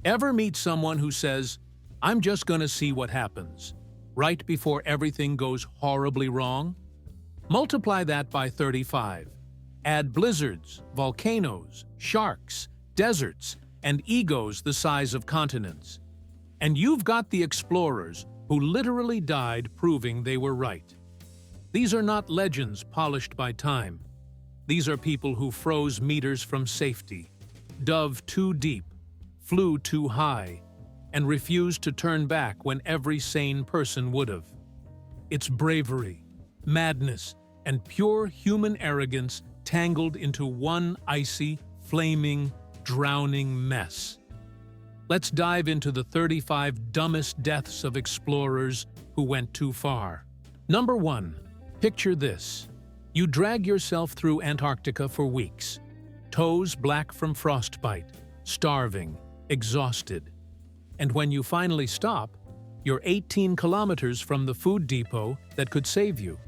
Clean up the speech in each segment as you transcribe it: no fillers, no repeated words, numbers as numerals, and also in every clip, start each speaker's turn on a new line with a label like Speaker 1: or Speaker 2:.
Speaker 1: Ever meet someone who says, "I'm just gonna see what happens," right before everything goes horribly wrong? Multiply that by 35. Add blizzards, volcanoes, sharks, deserts, and egos the size of continents. And you've got the explorers who literally died proving they were right. These are not legends polished by time. These are people who froze meters from safety, dove too deep, flew too high, and refused to turn back when every sane person would have. It's bravery, madness, and pure human arrogance tangled into one icy, flaming, drowning mess. Let's dive into the 35 dumbest deaths of explorers who went too far. Number 1. Picture this. You drag yourself through Antarctica for weeks, toes black from frostbite, starving, exhausted. And when you finally stop, you're 18 kilometers from the food depot that could save you.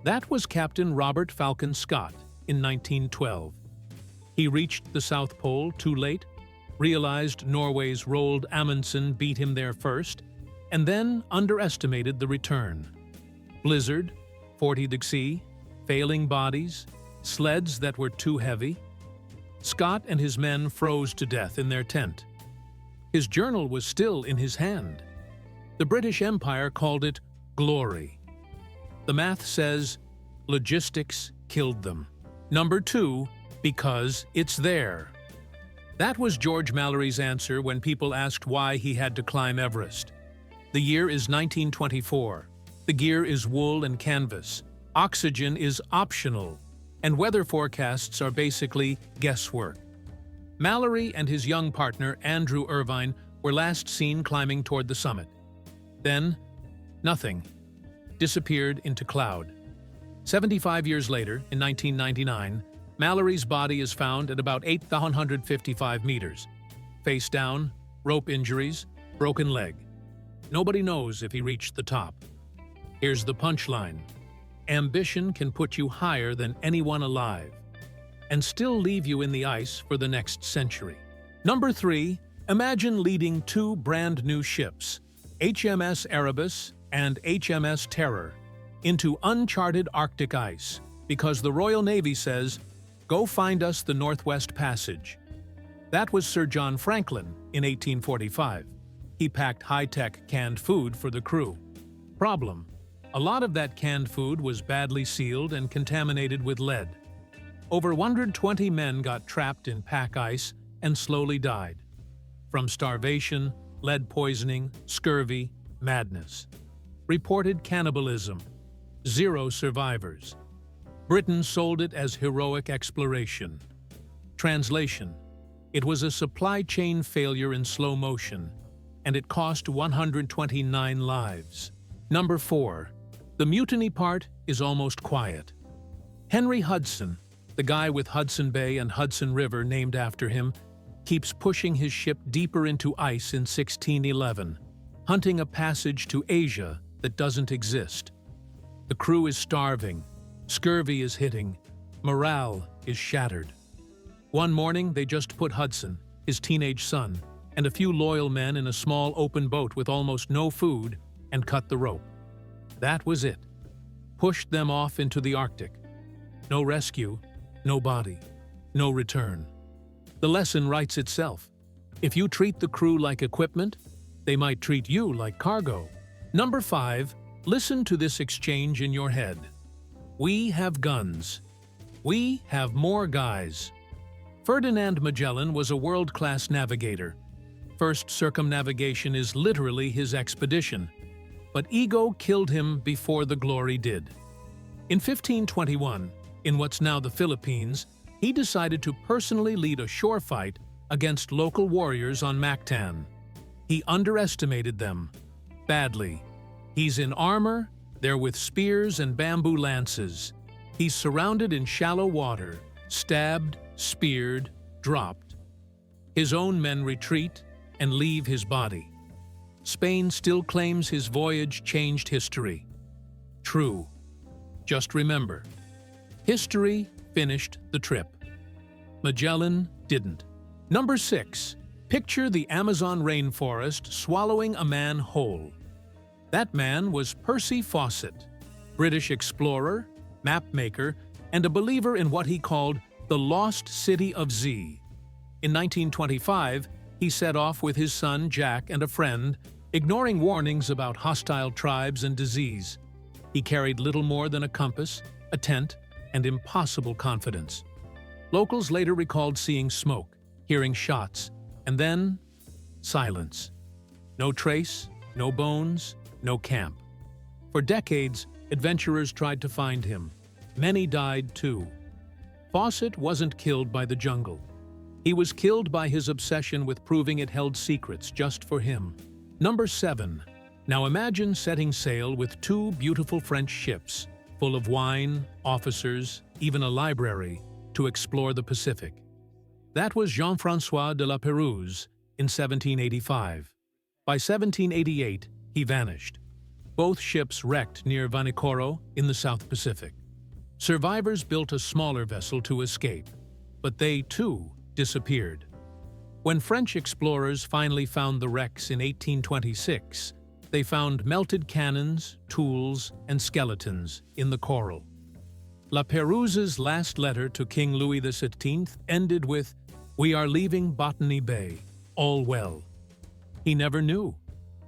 Speaker 1: That was Captain Robert Falcon Scott in 1912. He reached the South Pole too late, realized Norway's Roald Amundsen beat him there first, and then underestimated the return. Blizzard, 40 degrees, failing bodies, sleds that were too heavy. Scott and his men froze to death in their tent. His journal was still in his hand. The British Empire called it glory. The math says logistics killed them. Number 2, because it's there. That was George Mallory's answer when people asked why he had to climb Everest. The year is 1924. The gear is wool and canvas. Oxygen is optional, and weather forecasts are basically guesswork. Mallory and his young partner, Andrew Irvine, were last seen climbing toward the summit. Then, nothing. Disappeared into cloud. 75 years later, in 1999, Mallory's body is found at about 8,155 meters. Face down, rope injuries, broken leg. Nobody knows if he reached the top. Here's the punchline. Ambition can put you higher than anyone alive, and still leave you in the ice for the next century. Number 3, imagine leading 2 brand new ships, HMS Erebus and HMS Terror, into uncharted Arctic ice, because the Royal Navy says, "Go find us the Northwest Passage." That was Sir John Franklin in 1845. He packed high-tech canned food for the crew. Problem: a lot of that canned food was badly sealed and contaminated with lead. Over 120 men got trapped in pack ice and slowly died. From starvation, lead poisoning, scurvy, madness. Reported cannibalism. 0 survivors. Britain sold it as heroic exploration. Translation: it was a supply chain failure in slow motion, and it cost 129 lives. Number 4. The mutiny part is almost quiet. Henry Hudson, the guy with Hudson Bay and Hudson River named after him, keeps pushing his ship deeper into ice in 1611, hunting a passage to Asia that doesn't exist. The crew is starving, scurvy is hitting, morale is shattered. One morning, they just put Hudson, his teenage son, and a few loyal men in a small open boat with almost no food and cut the rope. That was it. Pushed them off into the Arctic. No rescue, no body, no return. The lesson writes itself. If you treat the crew like equipment, they might treat you like cargo. Number 5, listen to this exchange in your head. We have guns. We have more guys. Ferdinand Magellan was a world-class navigator. First circumnavigation is literally his expedition. But ego killed him before the glory did. In 1521, in what's now the Philippines, he decided to personally lead a shore fight against local warriors on Mactan. He underestimated them. Badly. He's in armor, they're with spears and bamboo lances. He's surrounded in shallow water, stabbed, speared, dropped. His own men retreat and leave his body. Spain still claims his voyage changed history. True. Just remember, history finished the trip. Magellan didn't. Number 6. Picture the Amazon rainforest swallowing a man whole. That man was Percy Fawcett, British explorer, mapmaker, and a believer in what he called the lost city of Z. In 1925, he set off with his son Jack and a friend, ignoring warnings about hostile tribes and disease. He carried little more than a compass, a tent, and impossible confidence. Locals later recalled seeing smoke, hearing shots, and then silence. No trace, no bones, no camp. For decades, adventurers tried to find him. Many died too. Fawcett wasn't killed by the jungle. He was killed by his obsession with proving it held secrets just for him. Number 7. Now imagine setting sail with 2 beautiful French ships, full of wine, officers, even a library, to explore the Pacific. That was Jean-François de la Pérouse in 1785. By 1788, he vanished. Both ships wrecked near Vanikoro in the South Pacific. Survivors built a smaller vessel to escape, but they, too, disappeared. When French explorers finally found the wrecks in 1826, they found melted cannons, tools, and skeletons in the coral. La Pérouse's last letter to King Louis XVII ended with, "We are leaving Botany Bay, all well." He never knew.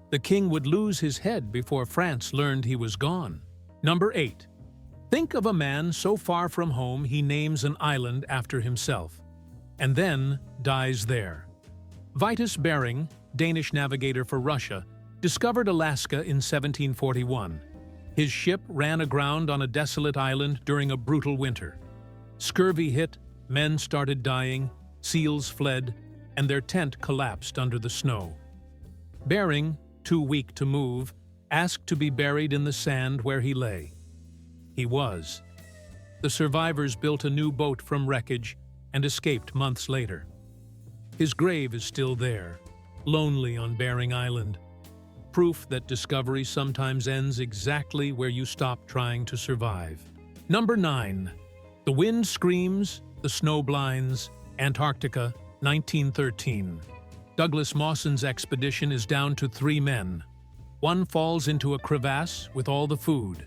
Speaker 1: The king would lose his head before France learned he was gone. Number 8. Think of a man so far from home he names an island after himself, and then dies there. Vitus Bering, Danish navigator for Russia, discovered Alaska in 1741. His ship ran aground on a desolate island during a brutal winter. Scurvy hit, men started dying, seals fled, and their tent collapsed under the snow. Bering, too weak to move, asked to be buried in the sand where he lay. He was. The survivors built a new boat from wreckage and escaped months later. His grave is still there, lonely on Bering Island. Proof that discovery sometimes ends exactly where you stop trying to survive. Number 9. The wind screams, the snow blinds, Antarctica, 1913. Douglas Mawson's expedition is down to 3 men. One falls into a crevasse with all the food.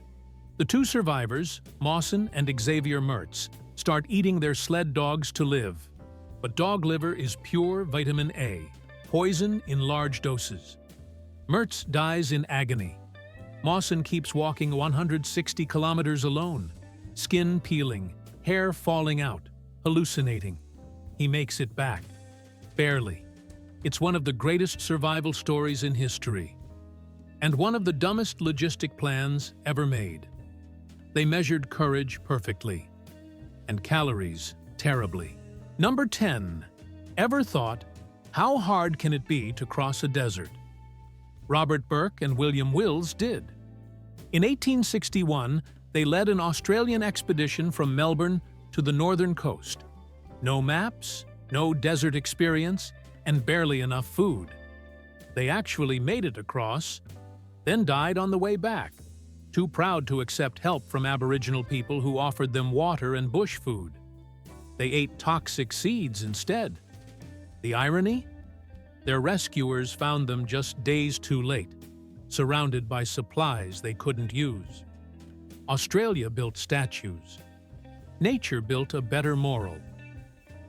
Speaker 1: The 2 survivors, Mawson and Xavier Mertz, start eating their sled dogs to live. But dog liver is pure vitamin A, poison in large doses. Mertz dies in agony. Mawson keeps walking 160 kilometers alone, skin peeling, hair falling out, hallucinating. He makes it back. Barely. It's one of the greatest survival stories in history. And one of the dumbest logistic plans ever made. They measured courage perfectly. And calories terribly. Number 10. Ever thought, how hard can it be to cross a desert? Robert Burke and William Wills did. In 1861, they led an Australian expedition from Melbourne to the northern coast. No maps, no desert experience, and barely enough food. They actually made it across, then died on the way back, too proud to accept help from Aboriginal people who offered them water and bush food. They ate toxic seeds instead. The irony? Their rescuers found them just days too late, surrounded by supplies they couldn't use. Australia built statues. Nature built a better moral.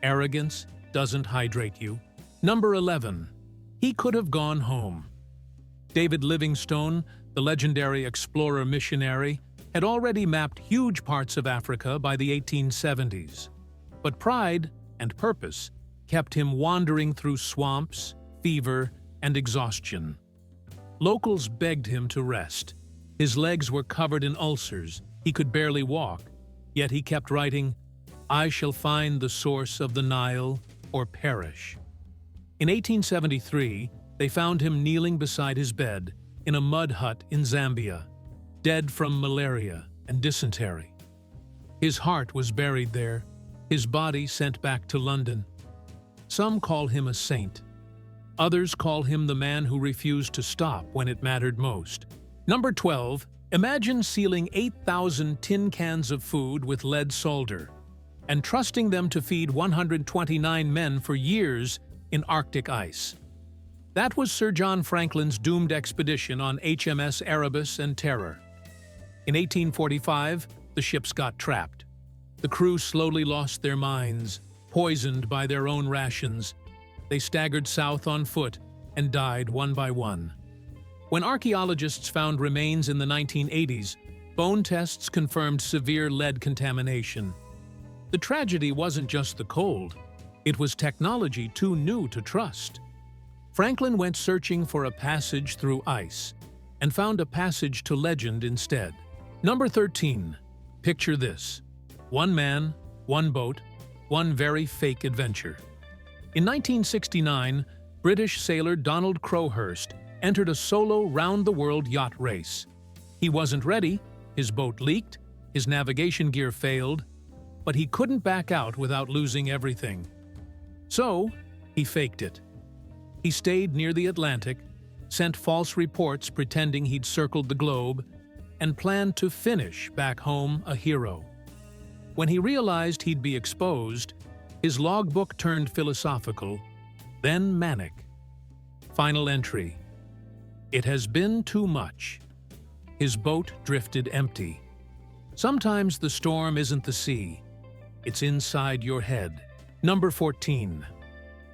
Speaker 1: Arrogance doesn't hydrate you. Number 11. He could have gone home. David Livingstone, the legendary explorer missionary, had already mapped huge parts of Africa by the 1870s. But pride and purpose kept him wandering through swamps, fever, and exhaustion. Locals begged him to rest. His legs were covered in ulcers. He could barely walk. Yet he kept writing, "I shall find the source of the Nile or perish." In 1873, they found him kneeling beside his bed in a mud hut in Zambia, dead from malaria and dysentery. His heart was buried there, his body sent back to London. Some call him a saint. Others call him the man who refused to stop when it mattered most. Number 12. Imagine sealing 8,000 tin cans of food with lead solder and trusting them to feed 129 men for years in Arctic ice. That was Sir John Franklin's doomed expedition on HMS Erebus and Terror. In 1845, the ships got trapped. The crew slowly lost their minds, poisoned by their own rations. They staggered south on foot and died one by one. When archaeologists found remains in the 1980s, bone tests confirmed severe lead contamination. The tragedy wasn't just the cold, it was technology too new to trust. Franklin went searching for a passage through ice and found a passage to legend instead. Number 13. Picture this. One man, one boat, one very fake adventure. In 1969, British sailor Donald Crowhurst entered a solo round-the-world yacht race. He wasn't ready, his boat leaked, his navigation gear failed, but he couldn't back out without losing everything. So, he faked it. He stayed near the Atlantic, sent false reports pretending he'd circled the globe, and planned to finish back home a hero. When he realized he'd be exposed, his logbook turned philosophical, then manic. Final entry. It has been too much. His boat drifted empty. Sometimes the storm isn't the sea. It's inside your head. Number 14.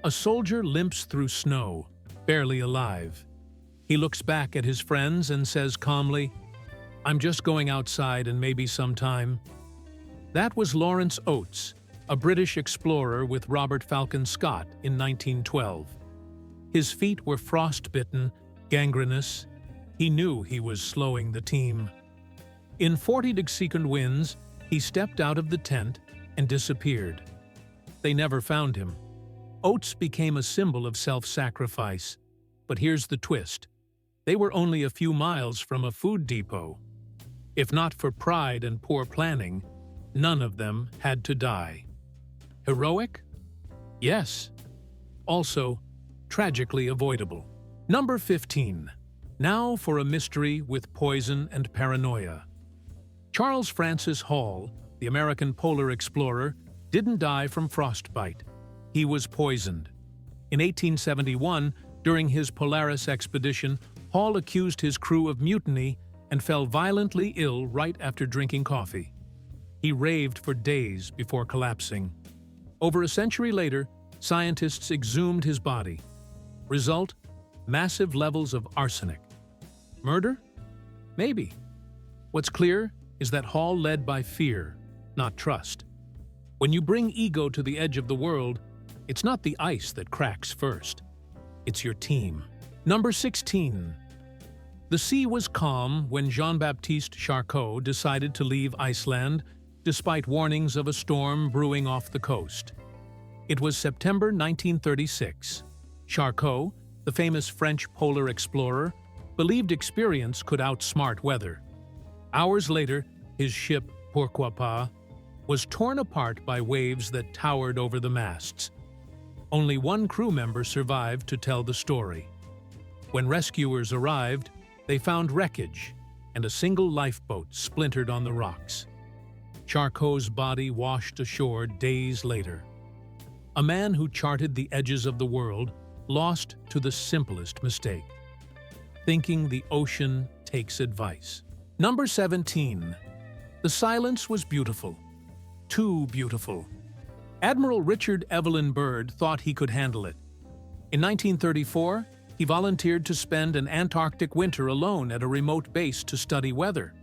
Speaker 1: A soldier limps through snow, barely alive. He looks back at his friends and says calmly, "I'm just going outside and maybe sometime." That was Lawrence Oates, a British explorer with Robert Falcon Scott in 1912. His feet were frostbitten, gangrenous. He knew he was slowing the team. In 40-second winds, he stepped out of the tent and disappeared. They never found him. Oates became a symbol of self-sacrifice. But here's the twist. They were only a few miles from a food depot. If not for pride and poor planning, none of them had to die. Heroic? Yes. Also, tragically avoidable. Number 15. Now for a mystery with poison and paranoia. Charles Francis Hall, the American polar explorer, didn't die from frostbite. He was poisoned. In 1871, during his Polaris expedition, Hall accused his crew of mutiny and fell violently ill right after drinking coffee. He raved for days before collapsing. Over a century later, scientists exhumed his body. Result: massive levels of arsenic. Murder? Maybe. What's clear is that Hall led by fear, not trust. When you bring ego to the edge of the world, it's not the ice that cracks first. It's your team. Number 16. The sea was calm when Jean-Baptiste Charcot decided to leave Iceland despite warnings of a storm brewing off the coast. It was September 1936. Charcot, the famous French polar explorer, believed experience could outsmart weather. Hours later, his ship, Pourquoi Pas, was torn apart by waves that towered over the masts. Only one crew member survived to tell the story. When rescuers arrived, they found wreckage and a single lifeboat splintered on the rocks. Charcot's body washed ashore days later. A man who charted the edges of the world lost to the simplest mistake: thinking the ocean takes advice. Number 17. The silence was beautiful. Too beautiful. Admiral Richard Evelyn Byrd thought he could handle it. In 1934, he volunteered to spend an Antarctic winter alone at a remote base to study weather.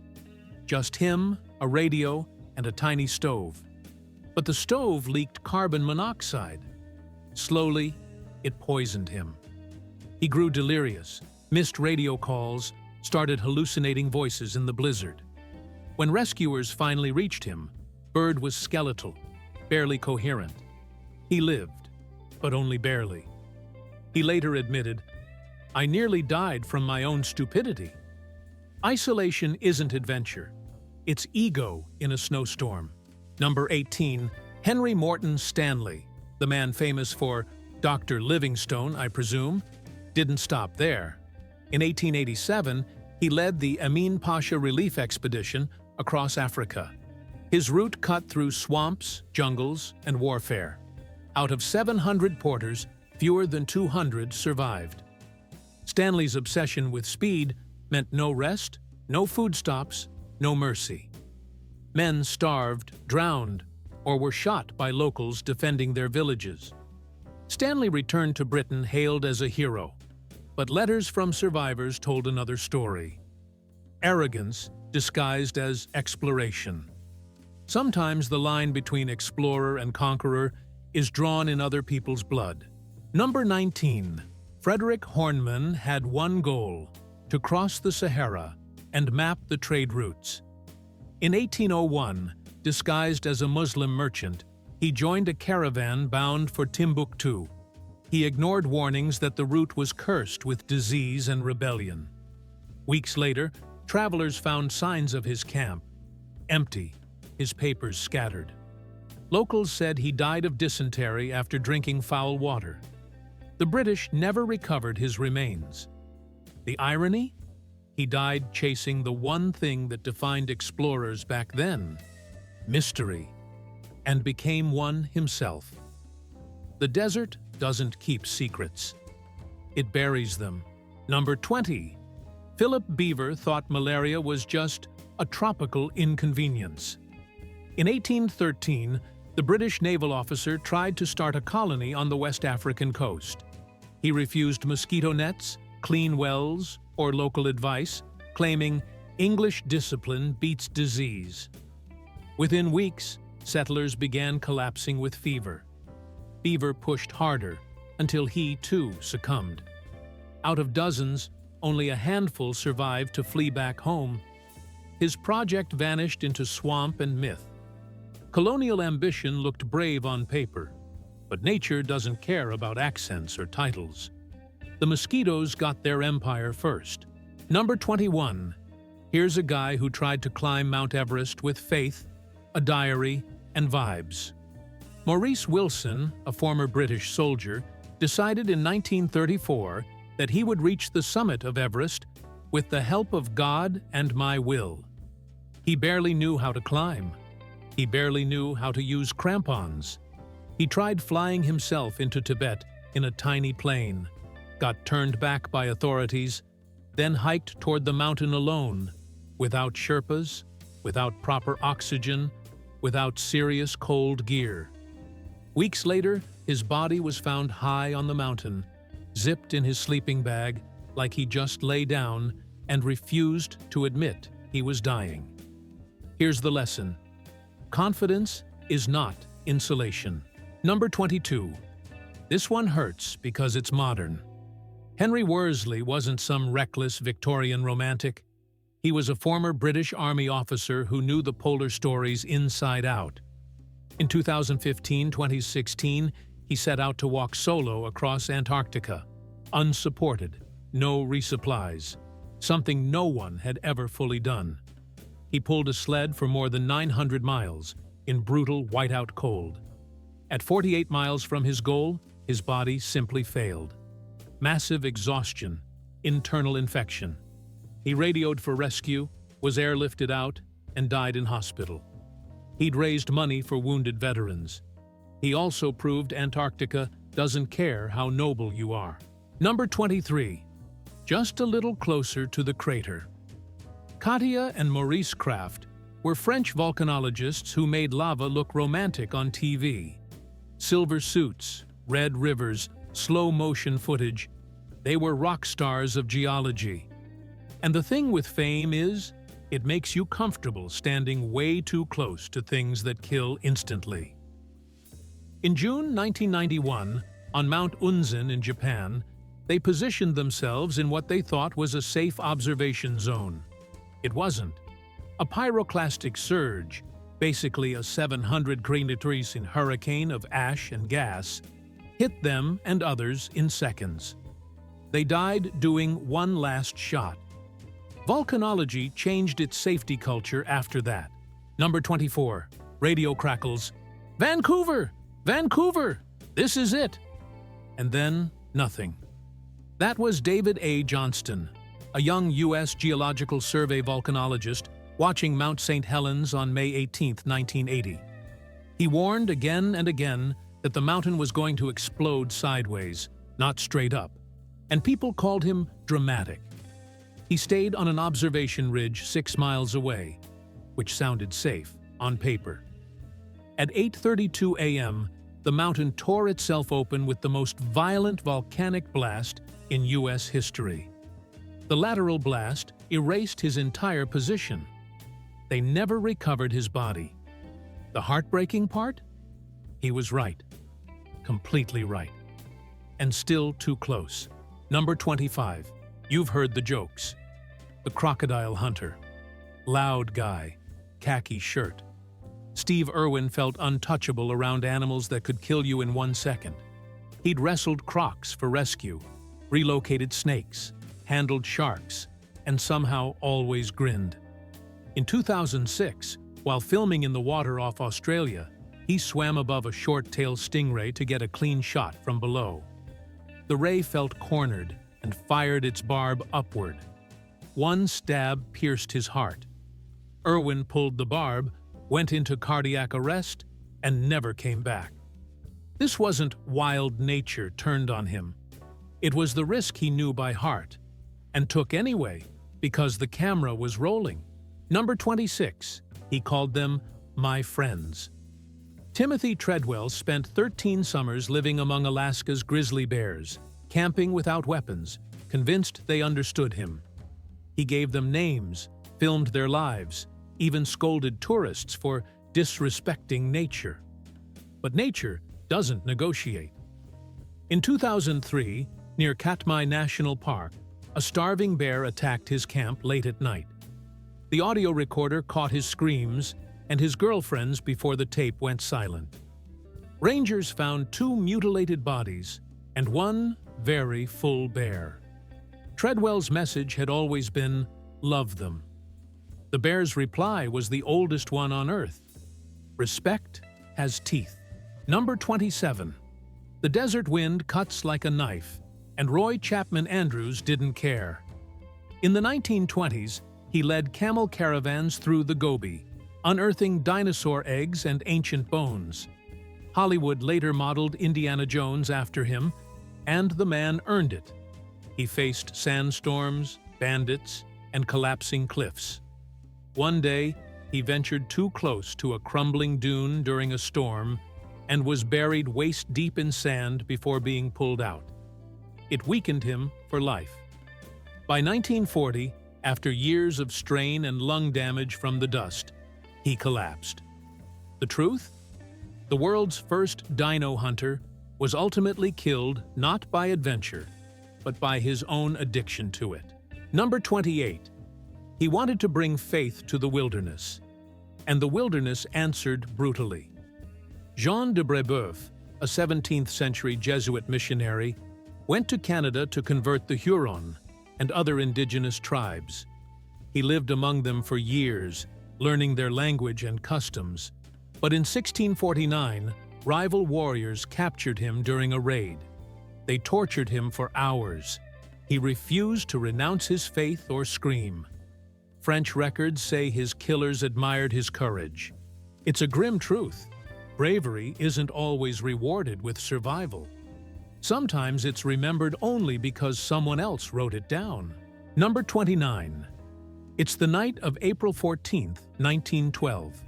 Speaker 1: Just him, a radio, and a tiny stove. But the stove leaked carbon monoxide. Slowly, it poisoned him. He grew delirious, missed radio calls, started hallucinating voices in the blizzard. When rescuers finally reached him, Byrd was skeletal, barely coherent. He lived, but only barely. He later admitted, "I nearly died from my own stupidity." Isolation isn't adventure. It's ego in a snowstorm. Number 18. Henry Morton Stanley, the man famous for Dr. Livingstone, I presume, didn't stop there. In 1887, he led the Amin Pasha Relief Expedition across Africa. His route cut through swamps, jungles, and warfare. Out of 700 porters, Fewer than 200 survived. Stanley's obsession with speed meant no rest, no food stops, no mercy. Men starved, drowned, or were shot by locals defending their villages. Stanley returned to Britain hailed as a hero, but letters from survivors told another story. Arrogance disguised as exploration. Sometimes the line between explorer and conqueror is drawn in other people's blood. Number 19. Frederick Horneman had one goal: to cross the Sahara and map the trade routes. In 1801, disguised as a Muslim merchant, he joined a caravan bound for Timbuktu. He ignored warnings that the route was cursed with disease and rebellion. Weeks later, travelers found signs of his camp, empty, his papers scattered. Locals said he died of dysentery after drinking foul water. The British never recovered his remains. The irony? He died chasing the one thing that defined explorers back then: mystery, and became one himself. The desert doesn't keep secrets. It buries them. Number 20. Philip Beaver thought malaria was just a tropical inconvenience. In 1813, the British naval officer tried to start a colony on the West African coast. He refused mosquito nets, clean wells, or local advice, claiming English discipline beats disease. Within weeks, settlers began collapsing with fever. Beaver pushed harder until he, too, succumbed. Out of dozens, only a handful survived to flee back home. His project vanished into swamp and myth. Colonial ambition looked brave on paper, but nature doesn't care about accents or titles. The mosquitoes got their empire first. Number 21. Here's a guy who tried to climb Mount Everest with faith, a diary, and vibes. Maurice Wilson, a former British soldier, decided in 1934 that he would reach the summit of Everest with the help of God and my will. He barely knew how to climb. He barely knew how to use crampons. He tried flying himself into Tibet in a tiny plane, got turned back by authorities, then hiked toward the mountain alone, without Sherpas, without proper oxygen, without serious cold gear. Weeks later, his body was found high on the mountain, zipped in his sleeping bag like he just lay down and refused to admit he was dying. Here's the lesson. Confidence is not insulation. Number 22. This one hurts because it's modern. Henry Worsley wasn't some reckless Victorian romantic. He was a former British Army officer who knew the polar stories inside out. In 2015-2016, he set out to walk solo across Antarctica, unsupported, no resupplies, something no one had ever fully done. He pulled a sled for more than 900 miles in brutal whiteout cold. At 48 miles from his goal, his body simply failed. Massive exhaustion, internal infection. He radioed for rescue, was airlifted out, and died in hospital. He'd raised money for wounded veterans. He also proved Antarctica doesn't care how noble you are. Number 23. Just a little closer to the crater. Katia and Maurice Kraft were French volcanologists who made lava look romantic on TV. Silver suits, red rivers, slow-motion footage. They were rock stars of geology. And the thing with fame is, it makes you comfortable standing way too close to things that kill instantly. In June 1991, on Mount Unzen in Japan, they positioned themselves in what they thought was a safe observation zone. It wasn't. A pyroclastic surge, basically a 700-degree hurricane of ash and gas, hit them and others in seconds. They died doing one last shot. Volcanology changed its safety culture after that. Number 24. Radio crackles. Vancouver! Vancouver! This is it! And then, nothing. That was David A. Johnston, a young U.S. Geological Survey volcanologist watching Mount St. Helens on May 18, 1980. He warned again and again that the mountain was going to explode sideways, not straight up, and people called him dramatic. He stayed on an observation ridge 6 miles away, which sounded safe on paper. At 8:32 a.m., the mountain tore itself open with the most violent volcanic blast in U.S. history. The lateral blast erased his entire position. They never recovered his body. The heartbreaking part? He was right. Completely right. And still too close. Number 25. You've heard the jokes. The crocodile hunter. Loud guy. Khaki shirt. Steve Irwin felt untouchable around animals that could kill you in 1 second. He'd wrestled crocs for rescue, relocated snakes, handled sharks, and somehow always grinned. In 2006, while filming in the water off Australia, he swam above a short-tailed stingray to get a clean shot from below. The ray felt cornered and fired its barb upward. One stab pierced his heart. Irwin pulled the barb, went into cardiac arrest, and never came back. This wasn't wild nature turned on him. It was the risk he knew by heart, and took anyway because the camera was rolling. Number 26. He called them my friends. Timothy Treadwell spent 13 summers living among Alaska's grizzly bears, camping without weapons, convinced they understood him. He gave them names, filmed their lives, even scolded tourists for disrespecting nature. But nature doesn't negotiate. In 2003, near Katmai National Park, a starving bear attacked his camp late at night. The audio recorder caught his screams and his girlfriend's before the tape went silent. Rangers found 2 mutilated bodies and 1 very full bear. Treadwell's message had always been, "Love them." The bear's reply was the oldest one on Earth. Respect has teeth. Number 27. The desert wind cuts like a knife, and Roy Chapman Andrews didn't care. In the 1920s, he led camel caravans through the Gobi, unearthing dinosaur eggs and ancient bones. Hollywood later modeled Indiana Jones after him, and the man earned it. He faced sandstorms, bandits, and collapsing cliffs. One day, he ventured too close to a crumbling dune during a storm and was buried waist-deep in sand before being pulled out. It weakened him for life. By 1940, after years of strain and lung damage from the dust, he collapsed. The truth? The world's first dino hunter was ultimately killed not by adventure, but by his own addiction to it. Number 28. He wanted to bring faith to the wilderness, and the wilderness answered brutally. Jean de Brébeuf, a 17th-century Jesuit missionary, went to Canada to convert the Huron and other indigenous tribes. He lived among them for years, learning their language and customs. But in 1649, rival warriors captured him during a raid. They tortured him for hours. He refused to renounce his faith or scream. French records say his killers admired his courage. It's a grim truth. Bravery isn't always rewarded with survival. Sometimes it's remembered only because someone else wrote it down. Number 29. It's the night of April 14, 1912.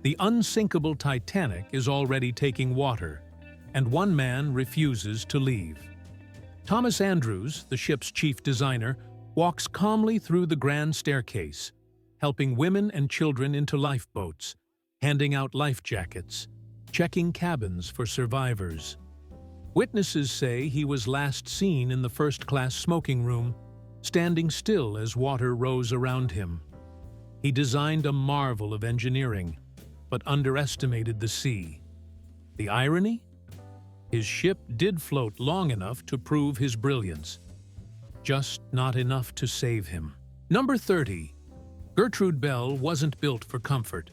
Speaker 1: The unsinkable Titanic is already taking water, and one man refuses to leave. Thomas Andrews, the ship's chief designer, walks calmly through the grand staircase, helping women and children into lifeboats, handing out life jackets, checking cabins for survivors. Witnesses say he was last seen in the first-class smoking room, standing still as water rose around him. He designed a marvel of engineering, but underestimated the sea. The irony? His ship did float long enough to prove his brilliance, just not enough to save him. Number 30. Gertrude Bell wasn't built for comfort.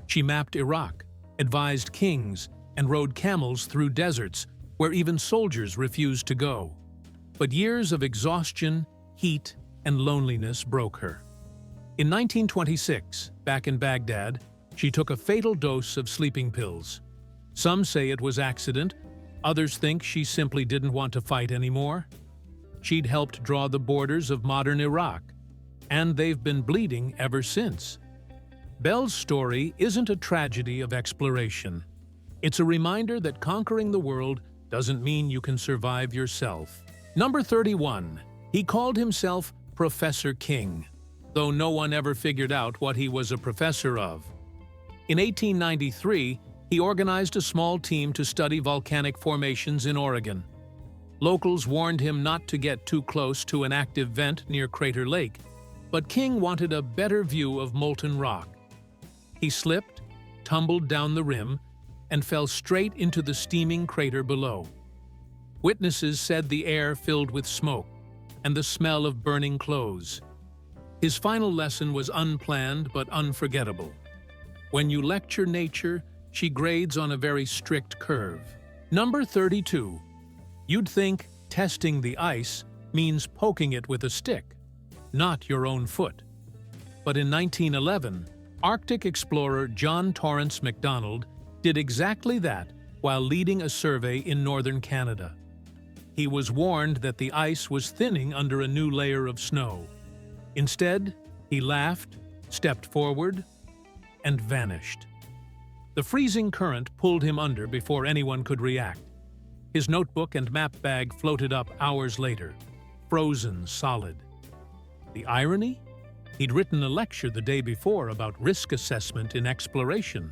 Speaker 1: She mapped Iraq, advised kings, and rode camels through deserts where even soldiers refused to go. But years of exhaustion, heat, and loneliness broke her. In 1926, back in Baghdad, she took a fatal dose of sleeping pills. Some say it was accident, others think she simply didn't want to fight anymore. She'd helped draw the borders of modern Iraq, and they've been bleeding ever since. Belle's story isn't a tragedy of exploration. It's a reminder that conquering the world doesn't mean you can survive yourself. Number 31. He called himself Professor King, though no one ever figured out what he was a professor of. In 1893, he organized a small team to study volcanic formations in Oregon. Locals warned him not to get too close to an active vent near Crater Lake, but King wanted a better view of molten rock. He slipped, tumbled down the rim, and fell straight into the steaming crater below. Witnesses said the air filled with smoke and the smell of burning clothes. His final lesson was unplanned but unforgettable. When you lecture nature, she grades on a very strict curve. Number 32. You'd think testing the ice means poking it with a stick, not your own foot. But in 1911, Arctic explorer John Torrance MacDonald did exactly that while leading a survey in northern Canada. He was warned that the ice was thinning under a new layer of snow. Instead, he laughed, stepped forward, and vanished. The freezing current pulled him under before anyone could react. His notebook and map bag floated up hours later, frozen solid. The irony? He'd written a lecture the day before about risk assessment in exploration.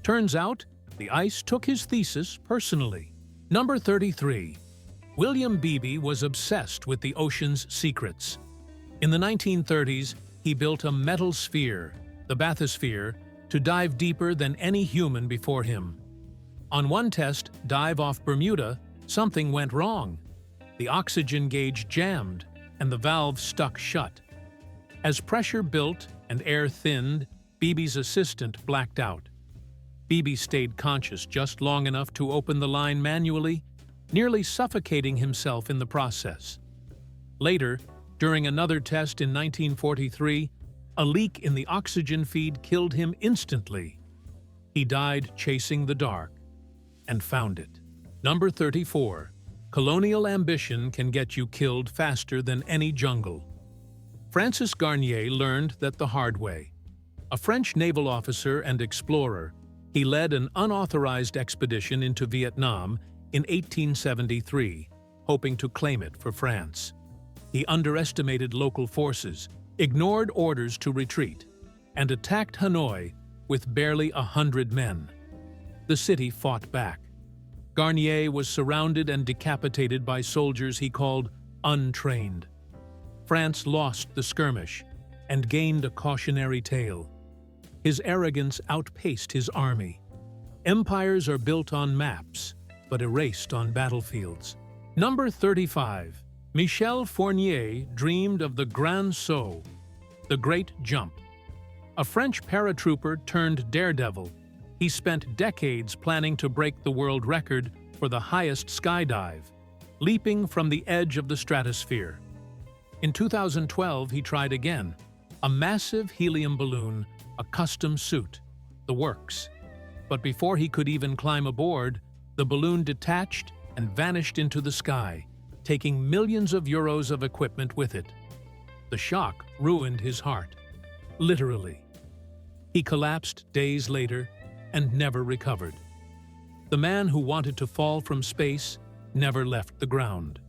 Speaker 1: Turns out, the ice took his thesis personally. Number 33. William Beebe was obsessed with the ocean's secrets. In the 1930s, he built a metal sphere, the bathysphere, to dive deeper than any human before him. On one test, dive off Bermuda, something went wrong. The oxygen gauge jammed, and the valve stuck shut. As pressure built and air thinned, Beebe's assistant blacked out. Beebe stayed conscious just long enough to open the line manually, nearly suffocating himself in the process. Later, during another test in 1943, a leak in the oxygen feed killed him instantly. He died chasing the dark, and found it. Number 34. Colonial ambition can get you killed faster than any jungle. Francis Garnier learned that the hard way. A French naval officer and explorer, he led an unauthorized expedition into Vietnam in 1873, hoping to claim it for France. He underestimated local forces, ignored orders to retreat, and attacked Hanoi with barely 100 men. The city fought back. Garnier was surrounded and decapitated by soldiers he called untrained. France lost the skirmish and gained a cautionary tale. His arrogance outpaced his army. Empires are built on maps, but erased on battlefields. Number 35. Michel Fournier dreamed of the Grand Saut, the Great Jump. A French paratrooper turned daredevil, he spent decades planning to break the world record for the highest skydive, leaping from the edge of the stratosphere. In 2012, he tried again. A massive helium balloon, a custom suit, the works. But before he could even climb aboard, the balloon detached and vanished into the sky, taking millions of euros of equipment with it. The shock ruined his heart, literally. He collapsed days later and never recovered. The man who wanted to fall from space never left the ground.